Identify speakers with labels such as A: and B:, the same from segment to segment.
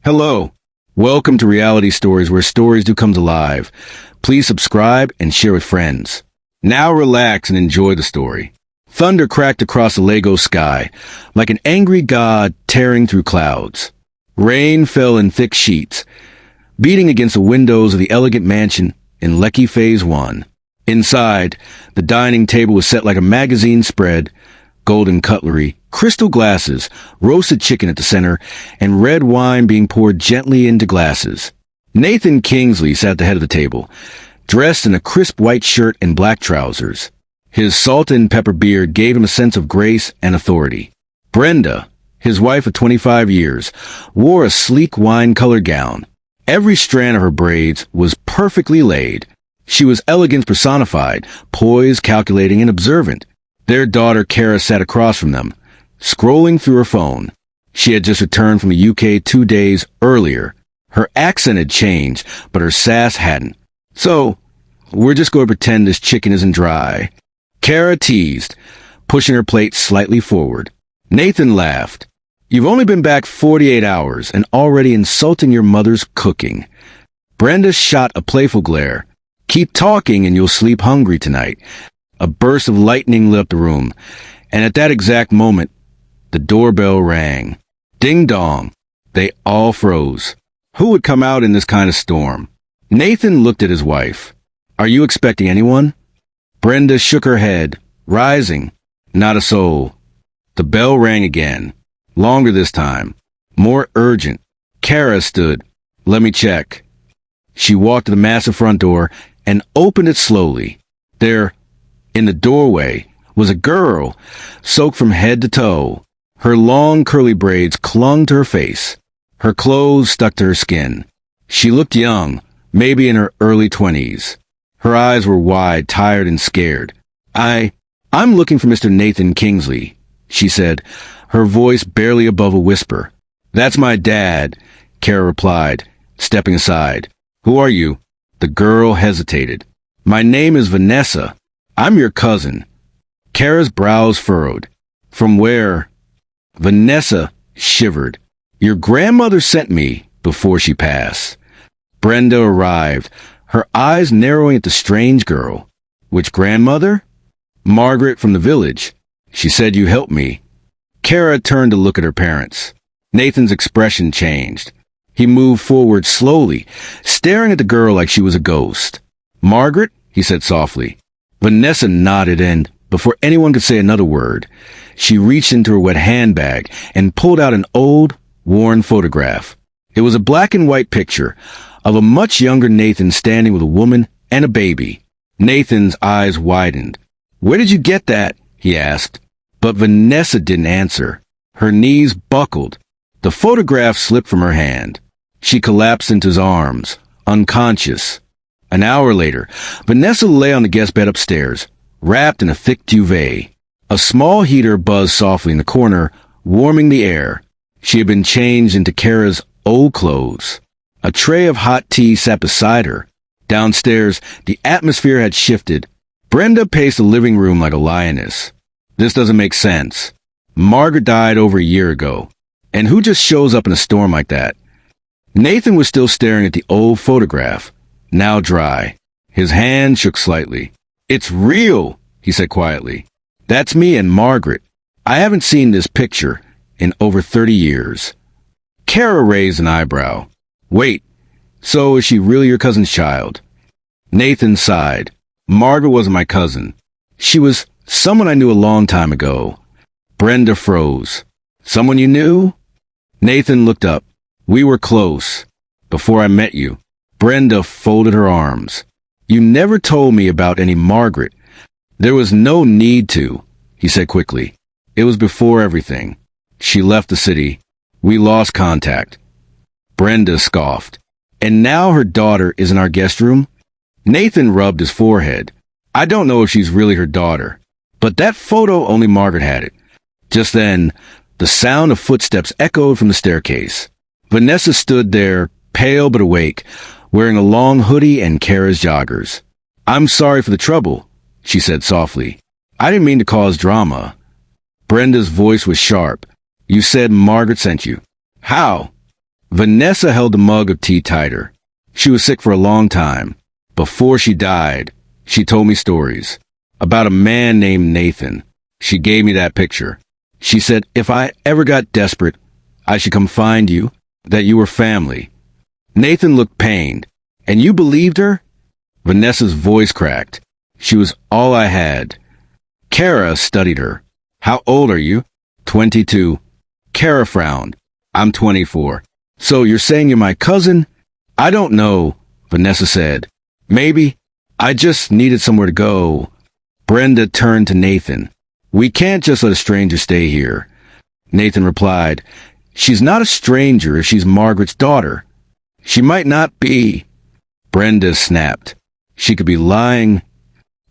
A: Hello. Welcome to Reality Stories, where stories do come to life. Please subscribe and share with friends. Now relax and enjoy the story. Thunder cracked across the Lego sky, like an angry god tearing through clouds. Rain fell in thick sheets, beating against the windows of the elegant mansion in Lekki Phase 1. Inside, the dining table was set like a magazine spread, golden cutlery, crystal glasses, roasted chicken at the center, and red wine being poured gently into glasses. Nathan Kingsley sat at the head of the table, dressed in a crisp white shirt and black trousers. His salt and pepper beard gave him a sense of grace and authority. Brenda, his wife of 25 years, wore a sleek wine-colored gown. Every strand of her braids was perfectly laid. She was elegance personified, poised, calculating, and observant. Their daughter, Kara, sat across from them, scrolling through her phone. She had just returned from the UK 2 days earlier. Her accent had changed, but her sass hadn't. So, we're just going to pretend this chicken isn't dry. Kara teased, pushing her plate slightly forward. Nathan laughed. You've only been back 48 hours and already insulting your mother's cooking. Brenda shot a playful glare. Keep talking and you'll sleep hungry tonight. A burst of lightning lit up the room, and at that exact moment, the doorbell rang. Ding dong. They all froze. Who would come out in this kind of storm? Nathan looked at his wife. Are you expecting anyone? Brenda shook her head, rising. Not a soul. The bell rang again. Longer this time. More urgent. Kara stood. Let me check. She walked to the massive front door and opened it slowly. There, in the doorway, was a girl, soaked from head to toe. Her long curly braids clung to her face. Her clothes stuck to her skin. She looked young, maybe in her early 20s. Her eyes were wide, tired, and scared. I'm looking for Mr. Nathan Kingsley, she said, her voice barely above a whisper. That's my dad, Kara replied, stepping aside. Who are you? The girl hesitated. My name is Vanessa. I'm your cousin. Kara's brows furrowed. From where? Vanessa shivered. Your grandmother sent me before she passed. Brenda arrived, her eyes narrowing at the strange girl. Which grandmother? Margaret from the village. She said you helped me. Kara turned to look at her parents. Nathan's expression changed. He moved forward slowly, staring at the girl like she was a ghost. Margaret? He said softly. Vanessa nodded, and, before anyone could say another word, she reached into her wet handbag and pulled out an old, worn photograph. It was a black and white picture of a much younger Nathan standing with a woman and a baby. Nathan's eyes widened. Where did you get that? He asked. But Vanessa didn't answer. Her knees buckled. The photograph slipped from her hand. She collapsed into his arms, unconscious. An hour later, Vanessa lay on the guest bed upstairs, wrapped in a thick duvet. A small heater buzzed softly in the corner, warming the air. She had been changed into Kara's old clothes. A tray of hot tea sat beside her. Downstairs, the atmosphere had shifted. Brenda paced the living room like a lioness. This doesn't make sense. Margaret died over a year ago. And who just shows up in a storm like that? Nathan was still staring at the old photograph, now dry. His hand shook slightly. It's real, he said quietly. That's me and Margaret. I haven't seen this picture in over 30 years. Kara raised an eyebrow. Wait, so is she really your cousin's child? Nathan sighed. Margaret wasn't my cousin. She was someone I knew a long time ago. Brenda froze. Someone you knew? Nathan looked up. We were close. Before I met you. Brenda folded her arms. You never told me about any Margaret. There was no need to, he said quickly. It was before everything. She left the city. We lost contact. Brenda scoffed. And now her daughter is in our guest room? Nathan rubbed his forehead. I don't know if she's really her daughter. But that photo, only Margaret had it. Just then, the sound of footsteps echoed from the staircase. Vanessa stood there, pale but awake, wearing a long hoodie and Kara's joggers. I'm sorry for the trouble, she said softly. I didn't mean to cause drama. Brenda's voice was sharp. You said Margaret sent you. How? Vanessa held the mug of tea tighter. She was sick for a long time. Before she died, she told me stories about a man named Nathan. She gave me that picture. She said if I ever got desperate, I should come find you, that you were family. Nathan looked pained. And you believed her? Vanessa's voice cracked. She was all I had. Kara studied her. How old are you? 22. Kara frowned. I'm 24. So you're saying you're my cousin? I don't know, Vanessa said. Maybe. I just needed somewhere to go. Brenda turned to Nathan. We can't just let a stranger stay here. Nathan replied, She's not a stranger if she's Margaret's daughter. She might not be. Brenda snapped. She could be lying.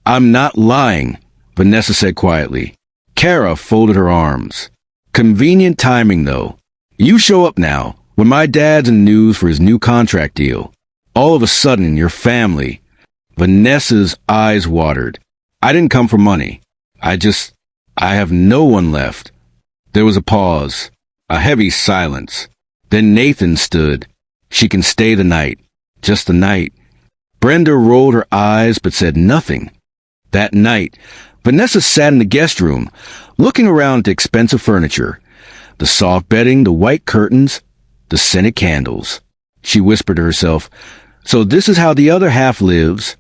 A: I'm not lying, Vanessa said quietly. Kara folded her arms. Convenient timing, though. You show up now, when my dad's in the news for his new contract deal. All of a sudden, your family. Vanessa's eyes watered. I didn't come for money. I have no one left. There was a pause, a heavy silence. Then Nathan stood. She can stay the night. Just the night. Brenda rolled her eyes but said nothing. That night, Vanessa sat in the guest room, looking around at the expensive furniture, the soft bedding, the white curtains, the scented candles. She whispered to herself, So this is how the other half lives.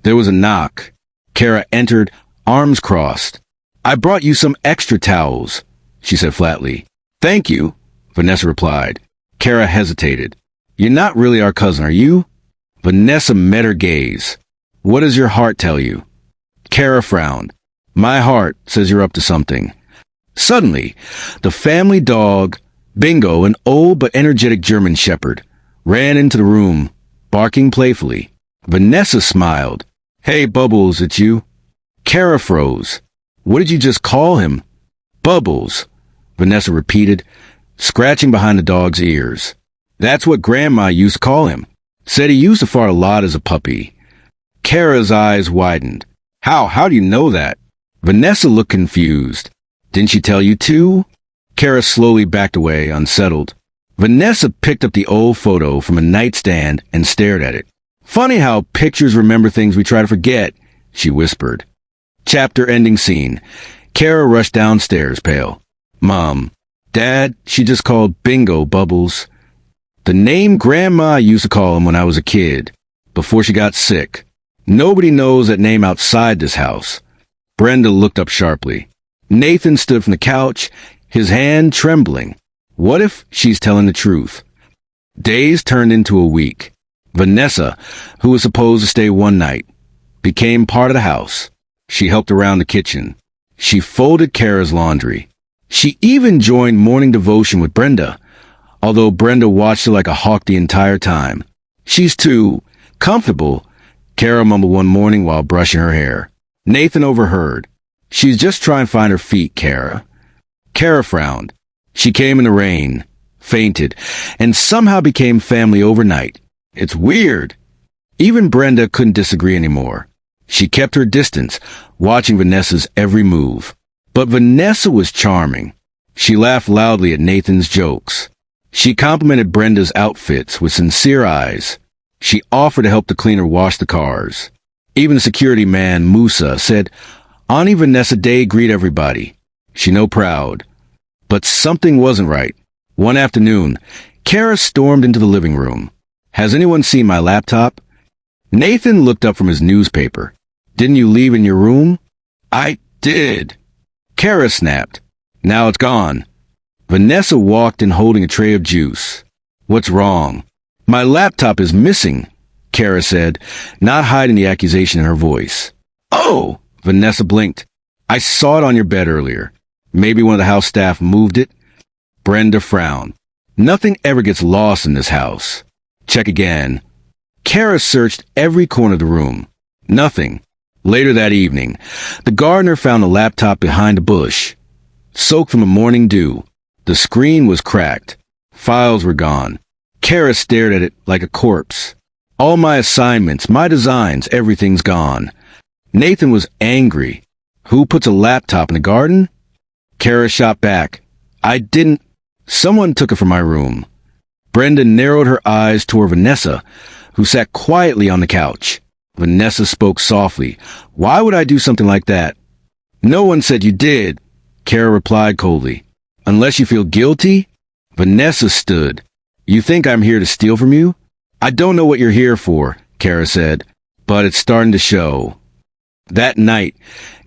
A: There was a knock. Kara entered, arms crossed. I brought you some extra towels, she said flatly. Thank you, Vanessa replied. Kara hesitated. You're not really our cousin, are you? Vanessa met her gaze. What does your heart tell you? Kara frowned. My heart says you're up to something. Suddenly, the family dog, Bingo, an old but energetic German shepherd, ran into the room, barking playfully. Vanessa smiled. Hey, Bubbles, it's you? Kara froze. What did you just call him? Bubbles, Vanessa repeated, scratching behind the dog's ears. That's what Grandma used to call him. Said he used to fart a lot as a puppy. Kara's eyes widened. How do you know that? Vanessa looked confused. Didn't she tell you too? Kara slowly backed away, unsettled. Vanessa picked up the old photo from a nightstand and stared at it. Funny how pictures remember things we try to forget, she whispered. Chapter ending scene. Kara rushed downstairs, pale. Mom, Dad, she just called Bingo Bubbles. The name Grandma used to call him when I was a kid, before she got sick. Nobody knows that name outside this house. Brenda looked up sharply. Nathan stood from the couch, his hand trembling. What if she's telling the truth? Days turned into a week. Vanessa, who was supposed to stay one night, became part of the house. She helped around the kitchen. She folded Kara's laundry. She even joined morning devotion with Brenda, although Brenda watched her like a hawk the entire time. She's too comfortable, Kara mumbled one morning while brushing her hair. Nathan overheard. She's just trying to find her feet, Kara. Kara frowned. She came in the rain, fainted, and somehow became family overnight. It's weird. Even Brenda couldn't disagree anymore. She kept her distance, watching Vanessa's every move. But Vanessa was charming. She laughed loudly at Nathan's jokes. She complimented Brenda's outfits with sincere eyes. She offered to help the cleaner wash the cars. Even the security man, Musa, said, Auntie Vanessa Day greet everybody. She no proud. But something wasn't right. One afternoon, Kara stormed into the living room. Has anyone seen my laptop? Nathan looked up from his newspaper. Didn't you leave in your room? I did. Kara snapped. Now it's gone. Vanessa walked in holding a tray of juice. What's wrong? My laptop is missing, Kara said, not hiding the accusation in her voice. Oh, Vanessa blinked. I saw it on your bed earlier. Maybe one of the house staff moved it. Brenda frowned. Nothing ever gets lost in this house. Check again. Kara searched every corner of the room. Nothing. Later that evening, the gardener found the laptop behind a bush, soaked from the morning dew. The screen was cracked. Files were gone. Kara stared at it like a corpse. All my assignments, my designs, everything's gone. Nathan was angry. Who puts a laptop in the garden? Kara shot back. I didn't. Someone took it from my room. Brenda narrowed her eyes toward Vanessa, who sat quietly on the couch. Vanessa spoke softly. "Why would I do something like that?" "No one said you did," Kara replied coldly. "Unless you feel guilty?" Vanessa stood. "You think I'm here to steal from you?" "I don't know what you're here for," Kara said, "but it's starting to show." That night,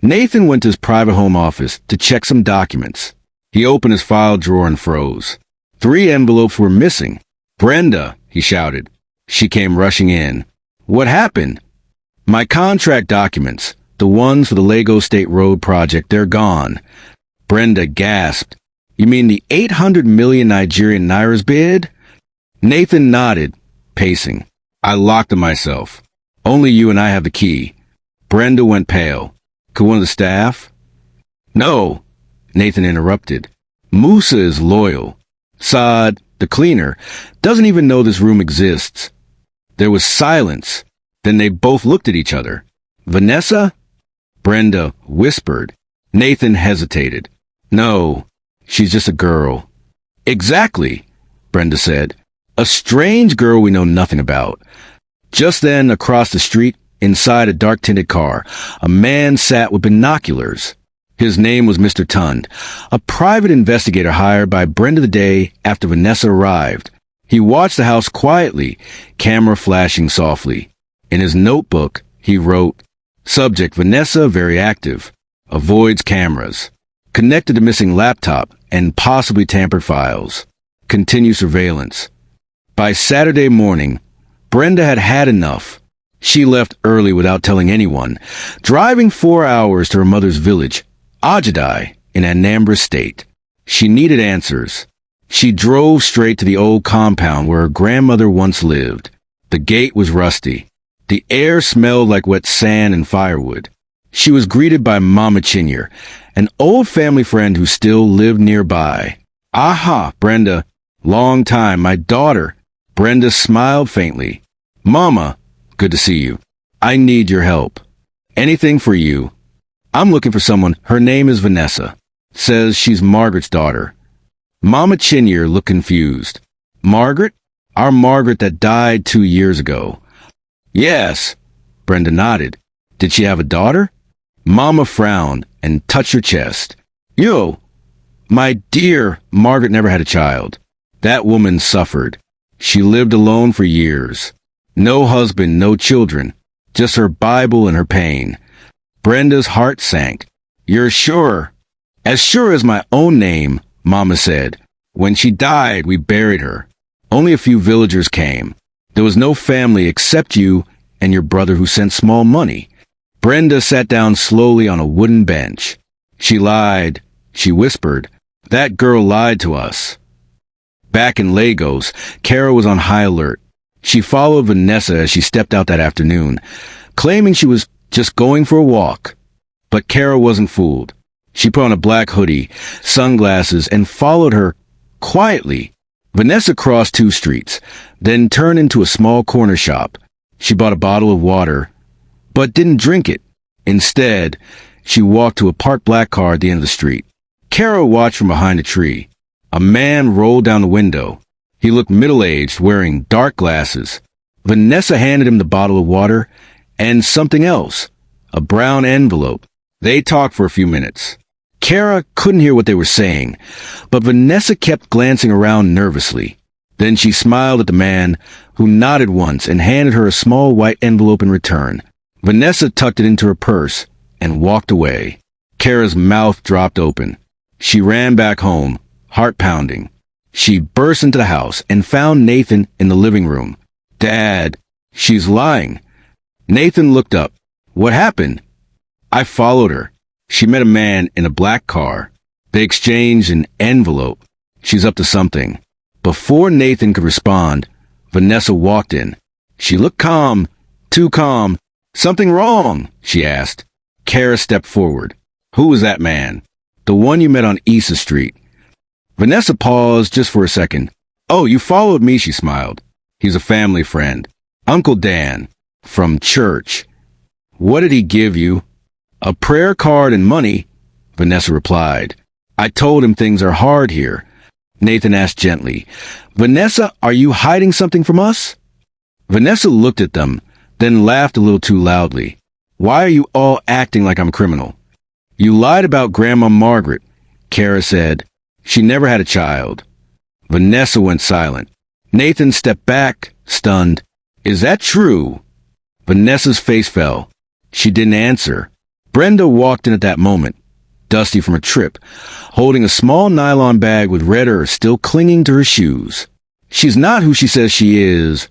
A: Nathan went to his private home office to check some documents. He opened his file drawer and froze. 3 envelopes were missing. "Brenda," he shouted. She came rushing in. "What happened?" "My contract documents, the ones for the Lego State Road project, they're gone." Brenda gasped. "You mean the 800 million Nigerian Nairas bid?" Nathan nodded, pacing. "I locked them myself. Only you and I have the key." Brenda went pale. "Could one of the staff?" "No," Nathan interrupted. "Musa is loyal. Saad, the cleaner, doesn't even know this room exists." There was silence. Then they both looked at each other. "Vanessa?" Brenda whispered. Nathan hesitated. "No, she's just a girl." "Exactly," Brenda said. "A strange girl we know nothing about." Just then, across the street, inside a dark-tinted car, a man sat with binoculars. His name was Mr. Tund, a private investigator hired by Brenda the day after Vanessa arrived. He watched the house quietly, camera flashing softly. In his notebook, he wrote, "Subject Vanessa very active. Avoids cameras. Connected to missing laptop and possibly tampered files. Continue surveillance." By Saturday morning, Brenda had had enough. She left early without telling anyone, driving 4 hours to her mother's village, Ajadai, in Anambra State. She needed answers. She drove straight to the old compound where her grandmother once lived. The gate was rusty. The air smelled like wet sand and firewood. She was greeted by Mama Chinyere, an old family friend who still lived nearby. "Aha, Brenda. Long time, my daughter." Brenda smiled faintly. "Mama, good to see you. I need your help." "Anything for you." "I'm looking for someone. Her name is Vanessa. Says she's Margaret's daughter." Mama Chinyere looked confused. "Margaret? Our Margaret that died 2 years ago." "Yes." Brenda nodded. "Did she have a daughter?" Mama frowned and touched her chest. "Yo, my dear, Margaret never had a child. That woman suffered. She lived alone for years. No husband, no children, just her Bible and her pain." Brenda's heart sank. "You're sure?" "As sure as my own name," Mama said. "When she died, we buried her. Only a few villagers came. There was no family except you and your brother who sent small money." Brenda sat down slowly on a wooden bench. "She lied," she whispered. "That girl lied to us." Back in Lagos, Kara was on high alert. She followed Vanessa as she stepped out that afternoon, claiming she was just going for a walk. But Kara wasn't fooled. She put on a black hoodie, sunglasses, and followed her quietly. Vanessa crossed 2 streets, then turned into a small corner shop. She bought a bottle of water, but didn't drink it. Instead, she walked to a parked black car at the end of the street. Kara watched from behind a tree. A man rolled down the window. He looked middle-aged, wearing dark glasses. Vanessa handed him the bottle of water and something else, a brown envelope. They talked for a few minutes. Kara couldn't hear what they were saying, but Vanessa kept glancing around nervously. Then she smiled at the man, who nodded once and handed her a small white envelope in return. Vanessa tucked it into her purse and walked away. Kara's mouth dropped open. She ran back home, heart pounding. She burst into the house and found Nathan in the living room. "Dad, she's lying." Nathan looked up. "What happened?" "I followed her. She met a man in a black car. They exchanged an envelope. She's up to something." Before Nathan could respond, Vanessa walked in. She looked calm, too calm. "Something wrong?" she asked. Kara stepped forward. "Who was that man?" "The one you met on Issa Street." Vanessa paused just for a second. "Oh, you followed me," she smiled. "He's a family friend. Uncle Dan. From church." "What did he give you?" "A prayer card and money," Vanessa replied. "I told him things are hard here." Nathan asked gently. Vanessa, are you hiding something from us? Vanessa looked at them, then laughed a little too loudly. Why are you all acting like I'm a criminal? You lied about Grandma Margaret, Kara said. She never had a child. Vanessa went silent. Nathan stepped back, stunned. Is that true? Vanessa's face fell. She didn't answer. Brenda walked in at that moment, dusty from a trip, holding a small nylon bag with red earth still clinging to her shoes. She's not who she says she is,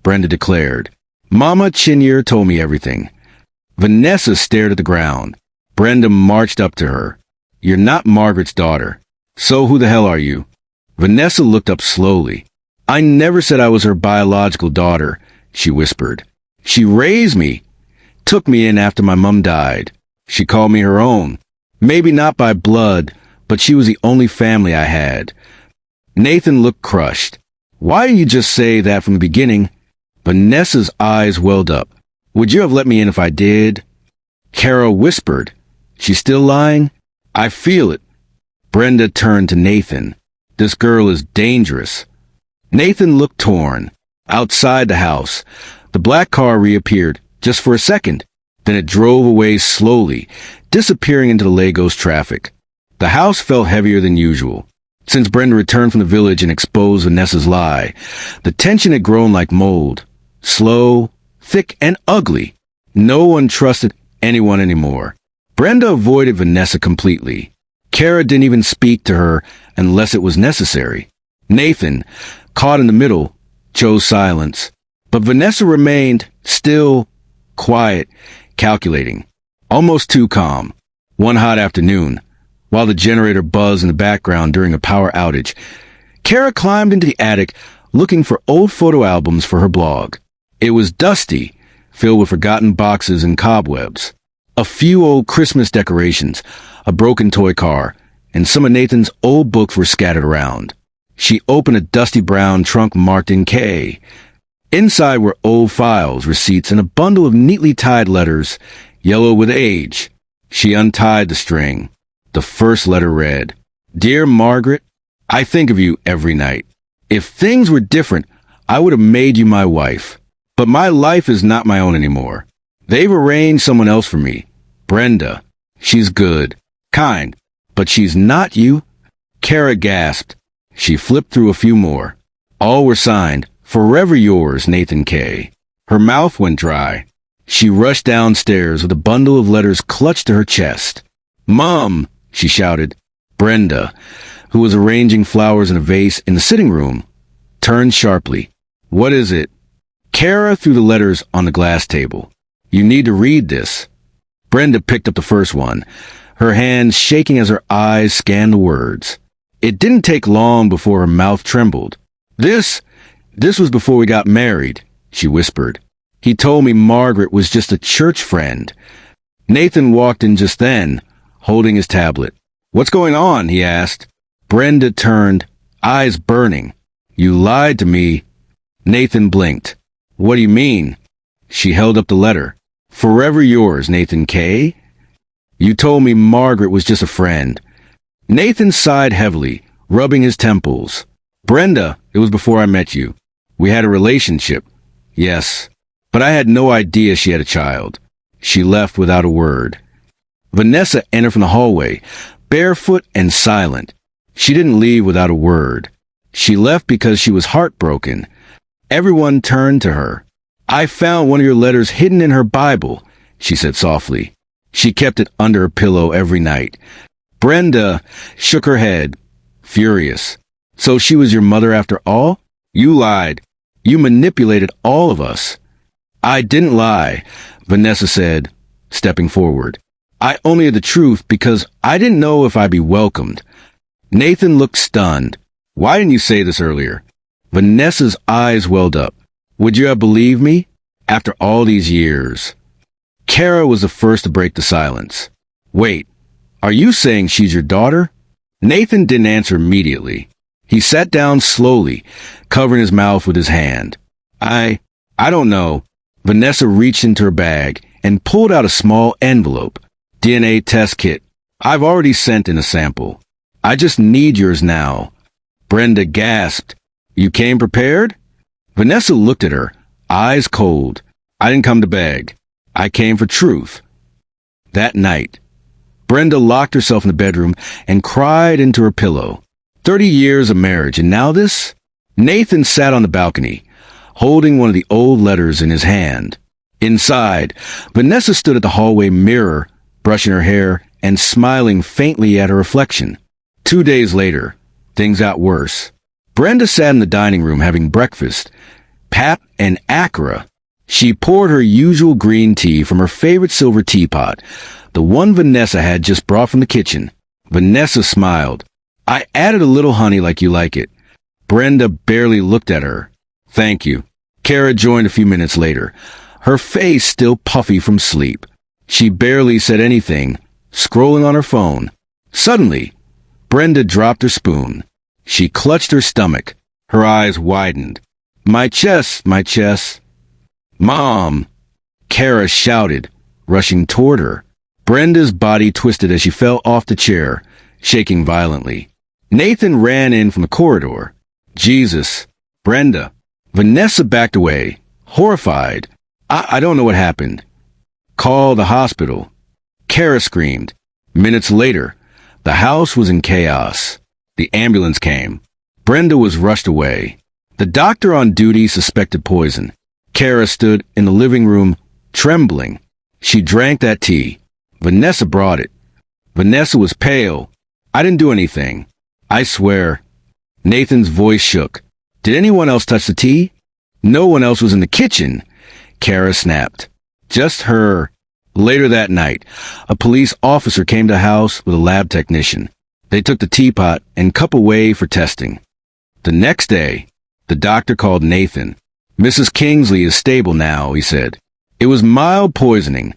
A: Brenda declared. Mama Chenier told me everything. Vanessa stared at the ground. Brenda marched up to her. You're not Margaret's daughter. So who the hell are you? Vanessa looked up slowly. I never said I was her biological daughter, she whispered. She raised me, took me in after my mom died. She called me her own. Maybe not by blood, but she was the only family I had. Nathan looked crushed. Why didn't you just say that from the beginning? Vanessa's eyes welled up. Would you have let me in if I did? Kara whispered. She's still lying? I feel it. Brenda turned to Nathan. This girl is dangerous. Nathan looked torn. Outside the house, the black car reappeared, just for a second. Then it drove away slowly, disappearing into the Lagos traffic. The house felt heavier than usual. Since Brenda returned from the village and exposed Vanessa's lie, the tension had grown like mold. Slow, thick, and ugly. No one trusted anyone anymore. Brenda avoided Vanessa completely. Kara didn't even speak to her unless it was necessary. Nathan, caught in the middle, chose silence. But Vanessa remained still, quiet, calculating. Almost too calm. One hot afternoon, while the generator buzzed in the background during a power outage, Kara climbed into the attic looking for old photo albums for her blog. It was dusty, filled with forgotten boxes and cobwebs. A few old Christmas decorations, a broken toy car, and some of Nathan's old books were scattered around. She opened a dusty brown trunk marked in K. Inside were old files, receipts, and a bundle of neatly tied letters, yellow with age. She untied the string. The first letter read, Dear Margaret, I think of you every night. If things were different, I would have made you my wife. But my life is not my own anymore. They've arranged someone else for me. Brenda. She's good, kind, but she's not you. Kara gasped. She flipped through a few more. All were signed, Forever yours, Nathan K. Her mouth went dry. She rushed downstairs with a bundle of letters clutched to her chest. Mom, she shouted. Brenda, who was arranging flowers in a vase in the sitting room, turned sharply. What is it? Kara threw the letters on the glass table. You need to read this. Brenda picked up the first one, her hands shaking as her eyes scanned the words. It didn't take long before her mouth trembled. This was before we got married, she whispered. He told me Margaret was just a church friend. Nathan walked in just then, holding his tablet. What's going on? He asked. Brenda turned, eyes burning. You lied to me. Nathan blinked. What do you mean? She held up the letter. Forever yours, Nathan K. You told me Margaret was just a friend. Nathan sighed heavily, rubbing his temples. Brenda, it was before I met you. We had a relationship. Yes, but I had no idea she had a child. She left without a word. Vanessa entered from the hallway, barefoot and silent. She didn't leave without a word. She left because she was heartbroken. Everyone turned to her. I found one of your letters hidden in her Bible, she said softly. She kept it under her pillow every night. Brenda shook her head, furious. So she was your mother after all? You lied. You manipulated all of us. I didn't lie, Vanessa said, stepping forward. I only had the truth because I didn't know if I'd be welcomed. Nathan looked stunned. Why didn't you say this earlier? Vanessa's eyes welled up. Would you have believed me? After all these years. Kara was the first to break the silence. Wait, are you saying she's your daughter? Nathan didn't answer immediately. He sat down slowly, covering his mouth with his hand. I don't know. Vanessa reached into her bag and pulled out a small envelope. DNA test kit. I've already sent in a sample. I just need yours now. Brenda gasped. You came prepared? Vanessa looked at her, eyes cold. I didn't come to beg. I came for truth. That night, Brenda locked herself in the bedroom and cried into her pillow. 30 years of marriage, and now this? Nathan sat on the balcony, holding one of the old letters in his hand. Inside, Vanessa stood at the hallway mirror, brushing her hair and smiling faintly at her reflection. 2 days later, things got worse. Brenda sat in the dining room having breakfast, pap and akara. She poured her usual green tea from her favorite silver teapot, the one Vanessa had just brought from the kitchen. Vanessa smiled. I added a little honey like you like it. Brenda barely looked at her. Thank you. Kara joined a few minutes later, her face still puffy from sleep. She barely said anything, scrolling on her phone. Suddenly, Brenda dropped her spoon. She clutched her stomach. Her eyes widened. My chest, my chest. Mom! Kara shouted, rushing toward her. Brenda's body twisted as she fell off the chair, shaking violently. Nathan ran in from the corridor. Jesus! Brenda! Vanessa backed away, horrified. I don't know what happened. Call the hospital. Kara screamed. Minutes later, the house was in chaos. The ambulance came. Brenda was rushed away. The doctor on duty suspected poison. Kara stood in the living room, trembling. She drank that tea. Vanessa brought it. Vanessa was pale. I didn't do anything. I swear. Nathan's voice shook. Did anyone else touch the tea? No one else was in the kitchen. Kara snapped. Just her. Later that night, a police officer came to the house with a lab technician. They took the teapot and cup away for testing. The next day, the doctor called Nathan. Mrs. Kingsley is stable now, he said. It was mild poisoning,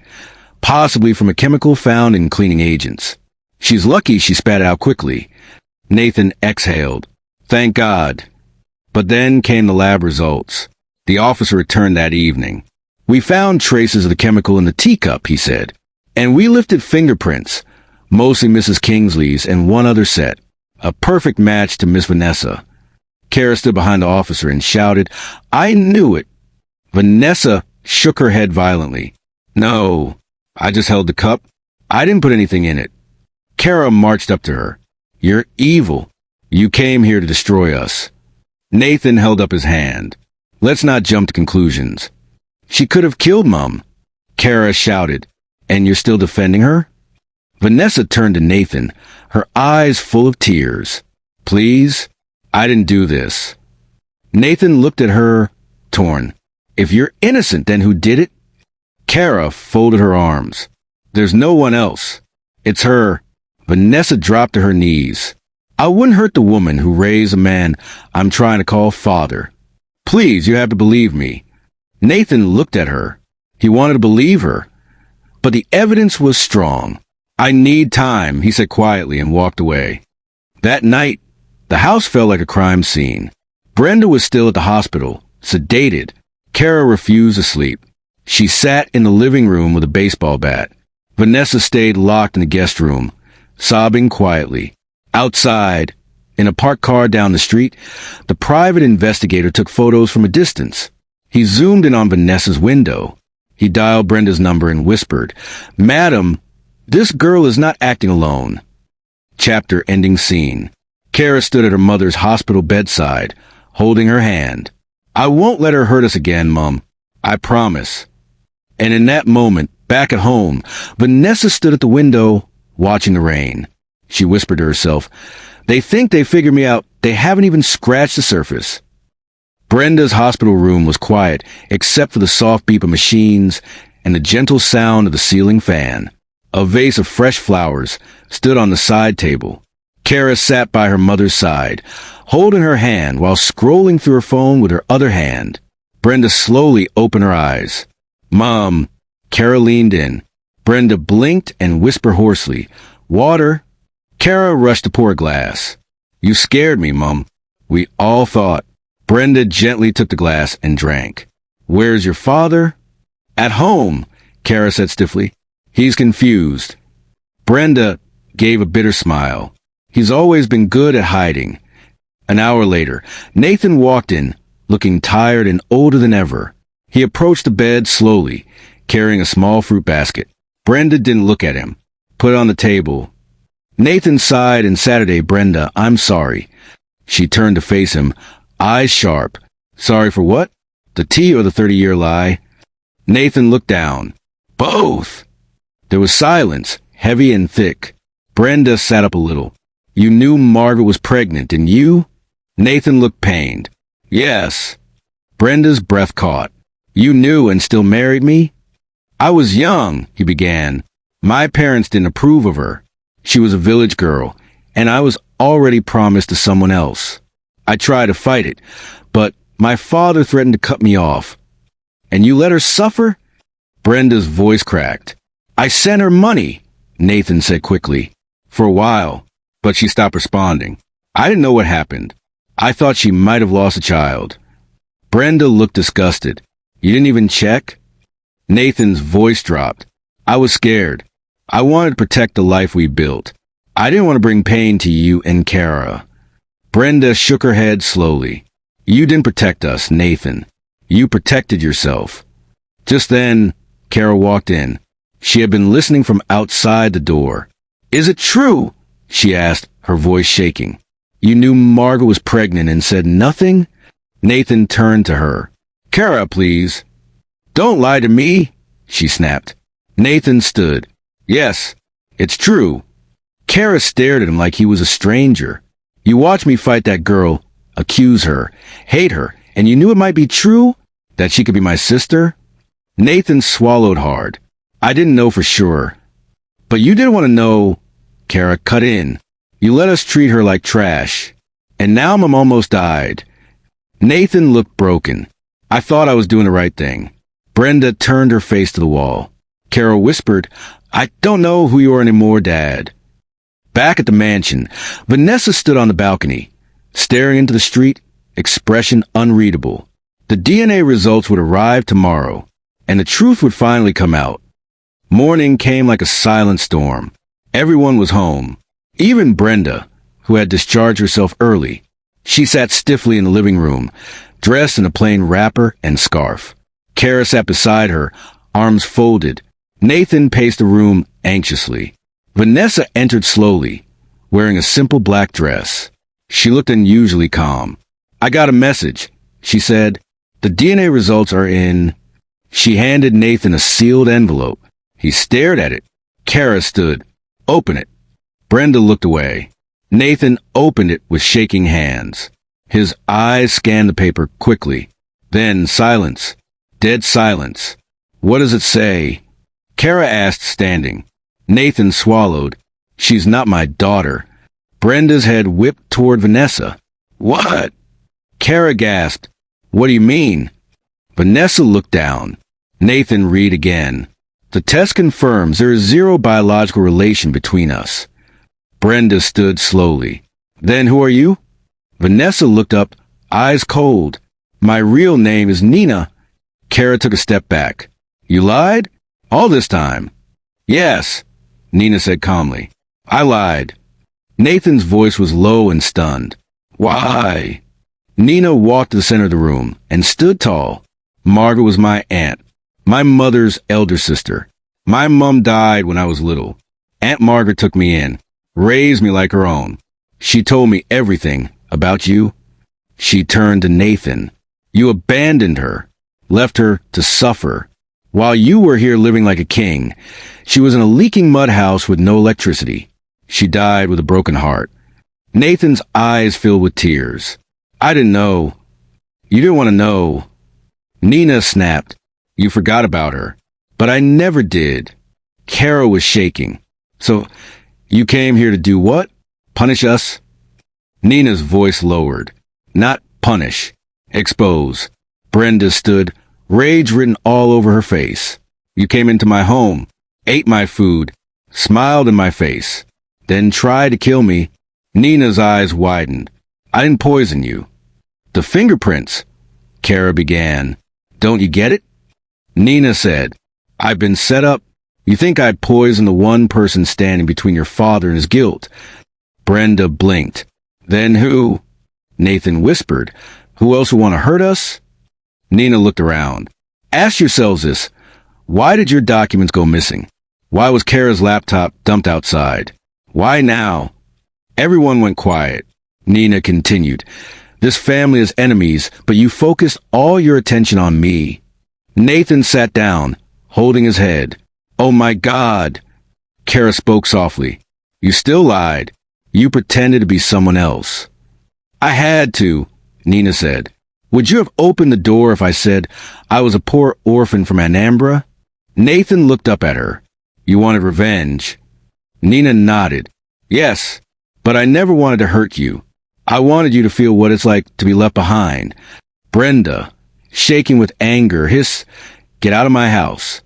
A: possibly from a chemical found in cleaning agents. She's lucky she spat it out quickly. Nathan exhaled. Thank God. But then came the lab results. The officer returned that evening. We found traces of the chemical in the teacup, he said. And we lifted fingerprints, mostly Mrs. Kingsley's and one other set. A perfect match to Miss Vanessa. Kara stood behind the officer and shouted, I knew it. Vanessa shook her head violently. No, I just held the cup. I didn't put anything in it. Kara marched up to her. You're evil. You came here to destroy us. Nathan held up his hand. Let's not jump to conclusions. She could have killed Mom. Kara shouted. And you're still defending her? Vanessa turned to Nathan, her eyes full of tears. Please? I didn't do this. Nathan looked at her, torn. If you're innocent, then who did it? Kara folded her arms. There's no one else. It's her. Vanessa dropped to her knees. I wouldn't hurt the woman who raised a man I'm trying to call father. Please, you have to believe me. Nathan looked at her. He wanted to believe her. But the evidence was strong. I need time, he said quietly and walked away. That night, the house felt like a crime scene. Brenda was still at the hospital, sedated. Kara refused to sleep. She sat in the living room with a baseball bat. Vanessa stayed locked in the guest room, sobbing quietly. Outside, in a parked car down the street, the private investigator took photos from a distance. He zoomed in on Vanessa's window. He dialed Brenda's number and whispered, Madam, this girl is not acting alone. Chapter ending scene. Kara stood at her mother's hospital bedside, holding her hand. I won't let her hurt us again, Mom. I promise. And in that moment, back at home, Vanessa stood at the window, watching the rain. She whispered to herself, They think they figured me out. They haven't even scratched the surface. Brenda's hospital room was quiet, except for the soft beep of machines and the gentle sound of the ceiling fan. A vase of fresh flowers stood on the side table. Kara sat by her mother's side, holding her hand while scrolling through her phone with her other hand. Brenda slowly opened her eyes. Mom. Kara leaned in. Brenda blinked and whispered hoarsely, Water. Kara rushed to pour a glass. You scared me, Mom. We all thought. Brenda gently took the glass and drank. Where's your father? At home, Kara said stiffly. He's confused. Brenda gave a bitter smile. He's always been good at hiding. An hour later, Nathan walked in, looking tired and older than ever. He approached the bed slowly, carrying a small fruit basket. Brenda didn't look at him. Put it on the table. Nathan sighed and Saturday, Brenda, I'm sorry. She turned to face him, eyes sharp. Sorry for what? The tea or the 30-year lie? Nathan looked down. Both. There was silence, heavy and thick. Brenda sat up a little. You knew Margaret was pregnant, didn't you? Nathan looked pained. Yes. Brenda's breath caught. You knew and still married me? I was young, he began. My parents didn't approve of her. She was a village girl, and I was already promised to someone else. I tried to fight it, but my father threatened to cut me off. And you let her suffer? Brenda's voice cracked. I sent her money, Nathan said quickly. For a while, but she stopped responding. I didn't know what happened. I thought she might have lost a child. Brenda looked disgusted. You didn't even check? Nathan's voice dropped. I was scared. I wanted to protect the life we built. I didn't want to bring pain to you and Kara. Brenda shook her head slowly. You didn't protect us, Nathan. You protected yourself. Just then, Kara walked in. She had been listening from outside the door. Is it true? She asked, her voice shaking. You knew Margaret was pregnant and said nothing? Nathan turned to her. Kara, please. Don't lie to me, she snapped. Nathan stood. Yes, it's true. Kara stared at him like he was a stranger. You watched me fight that girl, accuse her, hate her, and you knew it might be true? That she could be my sister? Nathan swallowed hard. I didn't know for sure. But you didn't want to know. Kara cut in. You let us treat her like trash. And now Mom almost died. Nathan looked broken. I thought I was doing the right thing. Brenda turned her face to the wall. Kara whispered, I don't know who you are anymore, Dad. Back at the mansion, Vanessa stood on the balcony, staring into the street, expression unreadable. The DNA results would arrive tomorrow, and the truth would finally come out. Morning came like a silent storm. Everyone was home. Even Brenda, who had discharged herself early. She sat stiffly in the living room, dressed in a plain wrapper and scarf. Kara sat beside her, arms folded. Nathan paced the room anxiously. Vanessa entered slowly, wearing a simple black dress. She looked unusually calm. I got a message, she said. The DNA results are in. She handed Nathan a sealed envelope. He stared at it. Kara stood. Open it. Brenda looked away. Nathan opened it with shaking hands. His eyes scanned the paper quickly. Then silence. Dead silence. What does it say? Kara asked, standing. Nathan swallowed. She's not my daughter. Brenda's head whipped toward Vanessa. What? Kara gasped. What do you mean? Vanessa looked down. Nathan read again. The test confirms there is zero biological relation between us. Brenda stood slowly. Then who are you? Vanessa looked up, eyes cold. My real name is Nina. Kara took a step back. You lied? All this time? Yes, Nina said calmly. I lied. Nathan's voice was low and stunned. Why? Nina walked to the center of the room and stood tall. Margaret was my aunt, my mother's elder sister. My mom died when I was little. Aunt Margaret took me in, raised me like her own. She told me everything about you. She turned to Nathan. You abandoned her, left her to suffer. While you were here living like a king, she was in a leaking mud house with no electricity. She died with a broken heart. Nathan's eyes filled with tears. I didn't know. You didn't want to know. Nina snapped. You forgot about her. But I never did. Kara was shaking. So, you came here to do what? Punish us? Nina's voice lowered. Not punish. Expose. Brenda stood, rage written all over her face. You came into my home, ate my food, smiled in my face, then tried to kill me. Nina's eyes widened. I didn't poison you. The fingerprints, Kara began. Don't you get it? Nina said, I've been set up. You think I'd poison the one person standing between your father and his guilt. Brenda blinked. Then who? Nathan whispered. Who else would want to hurt us? Nina looked around. Ask yourselves this. Why did your documents go missing? Why was Kara's laptop dumped outside? Why now? Everyone went quiet. Nina continued. This family is enemies, but you focused all your attention on me. Nathan sat down, holding his head. Oh my God. Kara spoke softly. You still lied. You pretended to be someone else. I had to, Nina said. Would you have opened the door if I said I was a poor orphan from Anambra? Nathan looked up at her. You wanted revenge. Nina nodded. Yes, but I never wanted to hurt you. I wanted you to feel what it's like to be left behind. Brenda, shaking with anger, hissed, Get out of my house.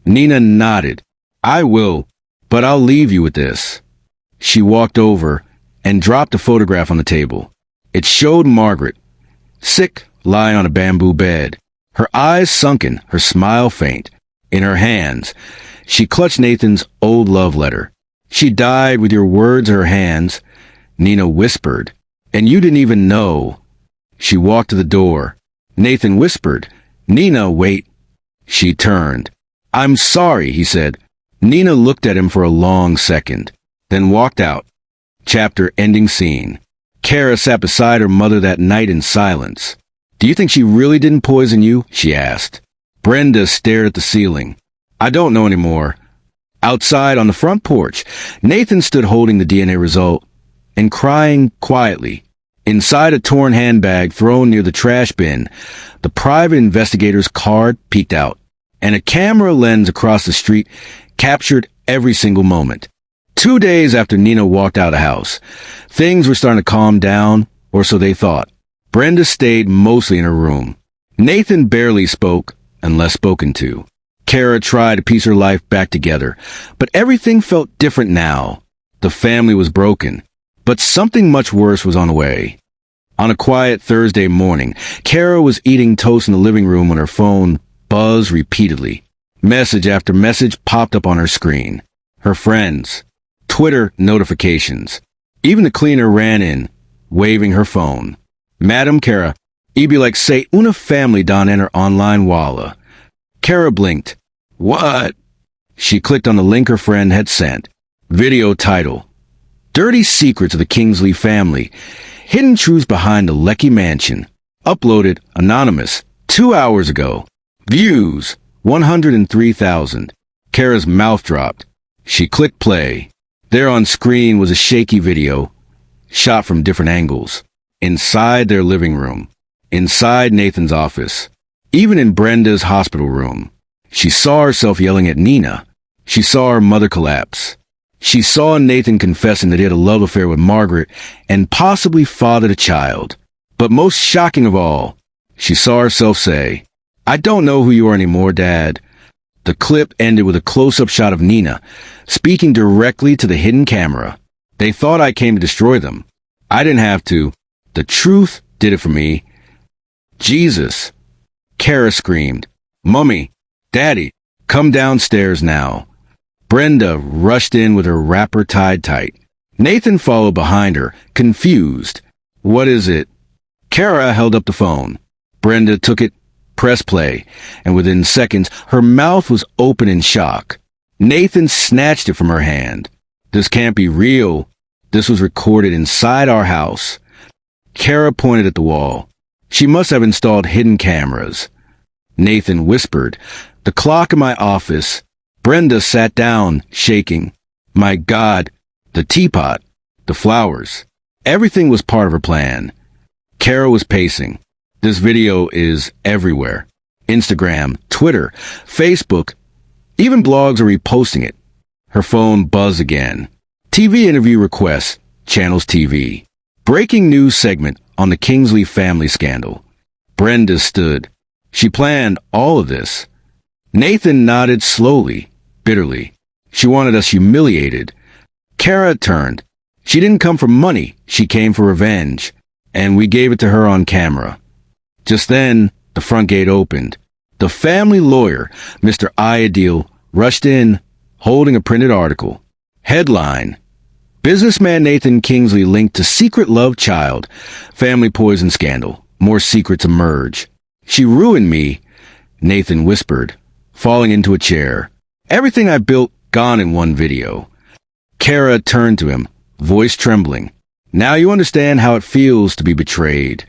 A: Nina nodded. I will, but I'll leave you with this. She walked over and dropped a photograph on the table. It showed Margaret, sick, lying on a bamboo bed. Her eyes sunken, her smile faint. In her hands, she clutched Nathan's old love letter. She died with your words in her hands, Nina whispered. And you didn't even know. She walked to the door. Nathan whispered, Nina, wait. She turned. I'm sorry, he said. Nina looked at him for a long second, then walked out. Chapter ending scene. Kara sat beside her mother that night in silence. Do you think she really didn't poison you? She asked. Brenda stared at the ceiling. I don't know anymore. Outside on the front porch, Nathan stood holding the DNA result and crying quietly. Inside a torn handbag thrown near the trash bin, the private investigator's card peeked out, and a camera lens across the street captured every single moment. 2 days after Nina walked out of the house, things were starting to calm down, or so they thought. Brenda stayed mostly in her room. Nathan barely spoke, unless spoken to. Kara tried to piece her life back together, but everything felt different now. The family was broken. But something much worse was on the way. On a quiet Thursday morning, Kara was eating toast in the living room when her phone buzzed repeatedly. Message after message popped up on her screen. Her friends. Twitter notifications. Even the cleaner ran in, waving her phone. Madam Kara, e be like say una family don enter online walla. Kara blinked. What? She clicked on the link her friend had sent. Video title. Dirty Secrets of the Kingsley Family. Hidden Truths Behind the Lecky Mansion. Uploaded, anonymous, 2 hours ago. Views, 103,000. Kara's mouth dropped. She clicked play. There on screen was a shaky video, shot from different angles. Inside their living room. Inside Nathan's office. Even in Brenda'S hospital room. She saw herself yelling at Nina. She saw her mother collapse. She saw Nathan confessing that he had a love affair with Margaret and possibly fathered a child. But most shocking of all, she saw herself say, I don't know who you are anymore, Dad. The clip ended with a close-up shot of Nina, speaking directly to the hidden camera. They thought I came to destroy them. I didn't have to. The truth did it for me. Jesus. Kara screamed, Mummy, Daddy, come downstairs now. Brenda rushed in with her wrapper tied tight. Nathan followed behind her, confused. What is it? Kara held up the phone. Brenda took it, pressed play, and within seconds, her mouth was open in shock. Nathan snatched it from her hand. This can't be real. This was recorded inside our house. Kara pointed at the wall. She must have installed hidden cameras. Nathan whispered, The clock in my office. Brenda sat down, shaking. My God, the teapot, the flowers. Everything was part of her plan. Kara was pacing. This video is everywhere. Instagram, Twitter, Facebook, even blogs are reposting it. Her phone buzzed again. TV interview request, Channels TV. Breaking news segment on the Kingsley family scandal. Brenda stood. She planned all of this. Nathan nodded slowly, bitterly. She wanted us humiliated. Kara turned. She didn't come for money. She came for revenge. And we gave it to her on camera. Just then, the front gate opened. The family lawyer, Mr. Iadil, rushed in, holding a printed article. Headline, Businessman Nathan Kingsley linked to secret love child. Family poison scandal. More secrets emerge. She ruined me, Nathan whispered, falling into a chair. Everything I built gone in one video. Kara turned to him, voice trembling. Now you understand how it feels to be betrayed.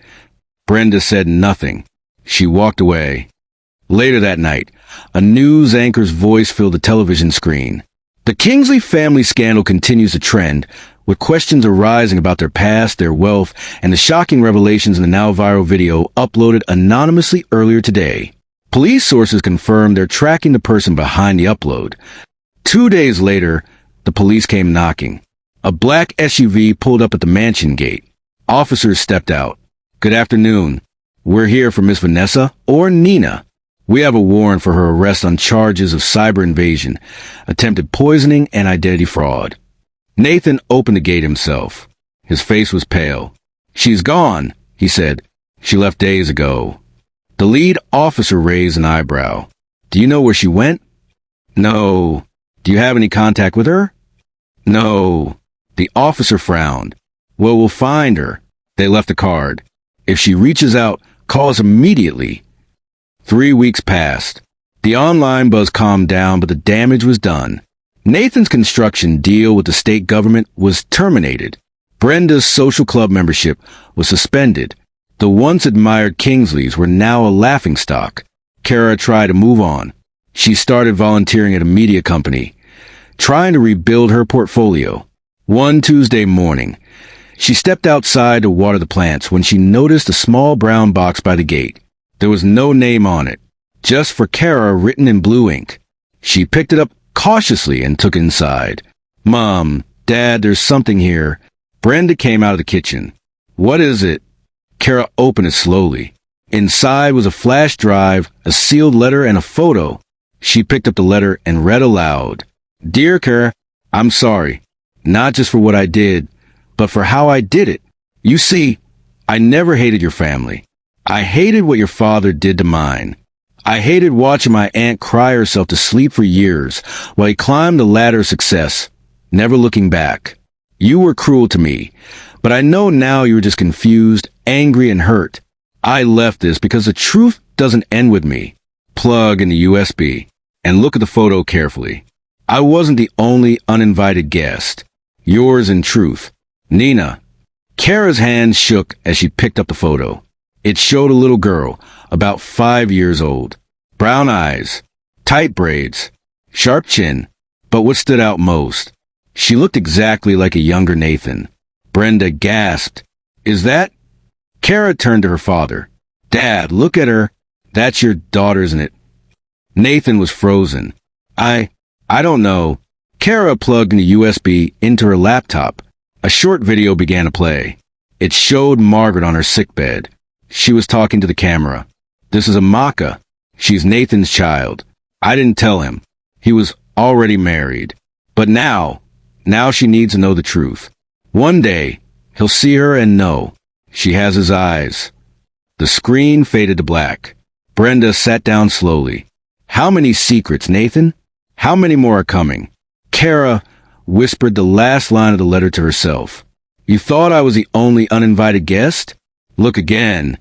A: Brenda said nothing. She walked away. Later that night, a news anchor's voice filled the television screen. The Kingsley family scandal continues to trend, with questions arising about their past, their wealth, and the shocking revelations in the now viral video uploaded anonymously earlier today. Police sources confirmed they're tracking the person behind the upload. 2 days later, the police came knocking. A black SUV pulled up at the mansion gate. Officers stepped out. Good afternoon. We're here for Miss Vanessa or Nina. We have a warrant for her arrest on charges of cyber invasion, attempted poisoning, and identity fraud. Nathan opened the gate himself. His face was pale. She's gone, he said. She left days ago. The lead officer raised an eyebrow. Do you know where she went? No. Do you have any contact with her? No. The officer frowned. Well, we'll find her. They left a card. If she reaches out, call us immediately. 3 weeks passed. The online buzz calmed down, but the damage was done. Nathan's construction deal with the state government was terminated. Brenda'S social club membership was suspended. The once admired Kingsleys were now a laughingstock. Kara tried to move on. She started volunteering at a media company, trying to rebuild her portfolio. One Tuesday morning, she stepped outside to water the plants when she noticed a small brown box by the gate. There was no name on it, just for Kara written in blue ink. She picked it up cautiously and took it inside. Mom, Dad, there's something here. Brenda came out of the kitchen. What is it? Kara opened it slowly. Inside was a flash drive, a sealed letter, and a photo. She picked up the letter and read aloud. Dear Kara, I'm sorry. Not just for what I did, but for how I did it. You see, I never hated your family. I hated what your father did to mine. I hated watching my aunt cry herself to sleep for years while he climbed the ladder of success, never looking back. You were cruel to me, but I know now you were just confused, angry, and hurt. I left this because the truth doesn't end with me. Plug in the USB and look at the photo carefully. I wasn't the only uninvited guest. Yours in truth. Nina. Kara's hands shook as she picked up the photo. It showed a little girl, about 5 years old. Brown eyes, tight braids, sharp chin, but what stood out most? She looked exactly like a younger Nathan. Brenda gasped. Is that? Kara turned to her father. Dad, look at her. That's your daughter, isn't it? Nathan was frozen. I don't know. Kara plugged the USB into her laptop. A short video began to play. It showed Margaret on her sickbed. She was talking to the camera. This is Amaka. She's Nathan's child. I didn't tell him. He was already married. But now she needs to know the truth. One day, he'll see her and know. She has his eyes. The screen faded to black. Brenda sat down slowly. How many secrets, Nathan? How many more are coming? Kara whispered the last line of the letter to herself. You thought I was the only uninvited guest? Look again.